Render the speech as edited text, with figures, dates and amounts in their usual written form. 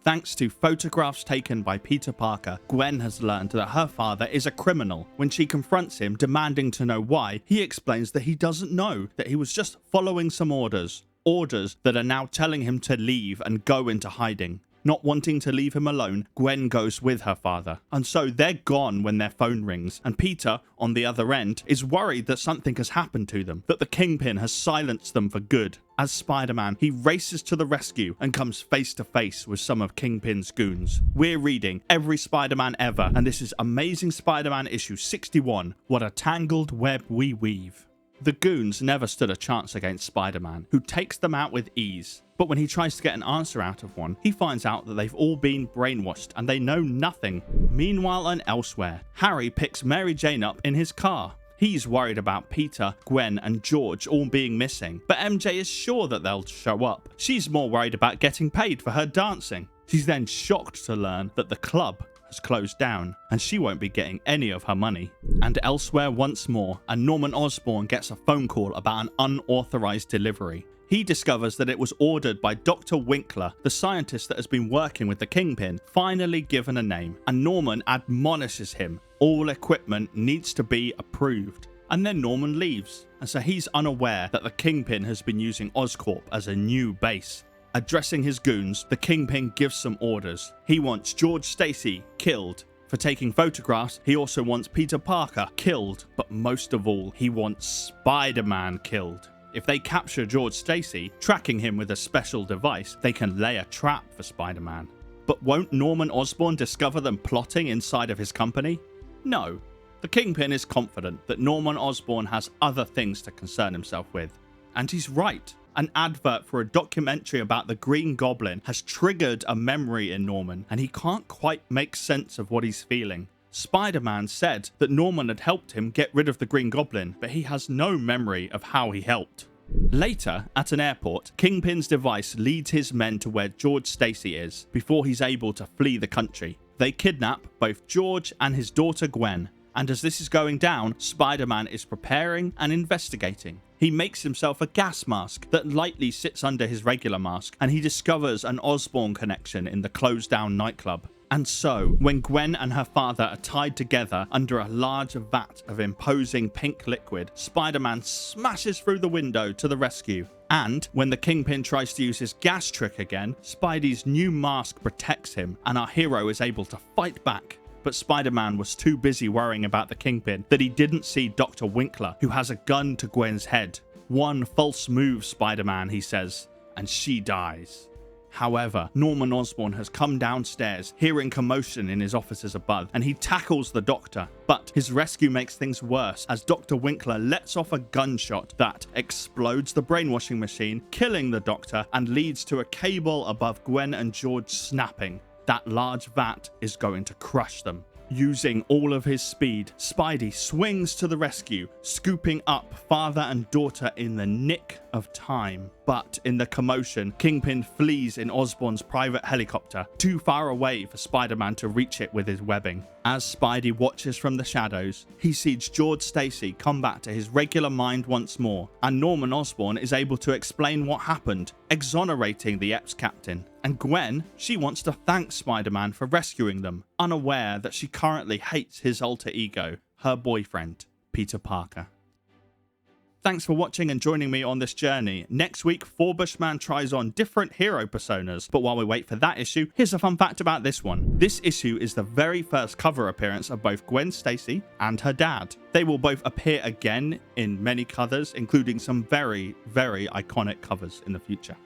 Thanks to photographs taken by Peter Parker, Gwen has learned that her father is a criminal. When she confronts him, demanding to know why, he explains that he doesn't know, that he was just following some orders. Orders that are now telling him to leave and go into hiding. Not wanting to leave him alone, Gwen goes with her father. And so they're gone when their phone rings, and Peter, on the other end, is worried that something has happened to them, that the Kingpin has silenced them for good. As Spider-Man, he races to the rescue and comes face to face with some of Kingpin's goons. We're reading Every Spider-Man Ever, and this is Amazing Spider-Man issue 61, What a Tangled Web We Weave. The goons never stood a chance against Spider-Man, who takes them out with ease. But when he tries to get an answer out of one, he finds out that they've all been brainwashed and they know nothing. Meanwhile and elsewhere, Harry picks Mary Jane up in his car. He's worried about Peter, Gwen and George all being missing, but MJ is sure that they'll show up. She's more worried about getting paid for her dancing. She's then shocked to learn that the club has closed down and she won't be getting any of her money. And elsewhere once more, and Norman Osborn gets a phone call about an unauthorized delivery. He discovers that it was ordered by Dr. Winkler, the scientist that has been working with the Kingpin, finally given a name, and Norman admonishes him. All equipment needs to be approved. And then Norman leaves, and so he's unaware that the Kingpin has been using Oscorp as a new base. Addressing his goons, the Kingpin gives some orders. He wants George Stacy killed. For taking photographs, he also wants Peter Parker killed, but most of all, he wants Spider-Man killed. If they capture George Stacy, tracking him with a special device, they can lay a trap for Spider-Man. But won't Norman Osborn discover them plotting inside of his company? No. The Kingpin is confident that Norman Osborn has other things to concern himself with. And he's right. An advert for a documentary about the Green Goblin has triggered a memory in Norman, and he can't quite make sense of what he's feeling. Spider-Man said that Norman had helped him get rid of the Green Goblin, but he has no memory of how he helped. Later, at an airport, Kingpin's device leads his men to where George Stacy is, before he's able to flee the country. They kidnap both George and his daughter Gwen, and as this is going down, Spider-Man is preparing and investigating. He makes himself a gas mask that lightly sits under his regular mask, and he discovers an Osborn connection in the closed down nightclub. And so, when Gwen and her father are tied together under a large vat of imposing pink liquid, Spider-Man smashes through the window to the rescue. And when the Kingpin tries to use his gas trick again, Spidey's new mask protects him, and our hero is able to fight back. But Spider-Man was too busy worrying about the Kingpin that he didn't see Dr. Winkler, who has a gun to Gwen's head. One false move, Spider-Man, he says, and she dies. However, Norman Osborn has come downstairs, hearing commotion in his offices above, and he tackles the doctor. But his rescue makes things worse as Dr. Winkler lets off a gunshot that explodes the brainwashing machine, killing the doctor, and leads to a cable above Gwen and George snapping. That large vat is going to crush them. Using all of his speed, Spidey swings to the rescue, scooping up father and daughter in the nick of time. But in the commotion, Kingpin flees in Osborn's private helicopter, too far away for Spider-Man to reach it with his webbing. As Spidey watches from the shadows, he sees George Stacy come back to his regular mind once more, and Norman Osborn is able to explain what happened, exonerating the EPS captain. And Gwen, she wants to thank Spider-Man for rescuing them, unaware that she currently hates his alter ego, her boyfriend, Peter Parker. Thanks for watching and joining me on this journey. Next week, Forbushman tries on different hero personas. But while we wait for that issue, here's a fun fact about this one. This issue is the very first cover appearance of both Gwen Stacy and her dad. They will both appear again in many covers, including some very, very iconic covers in the future.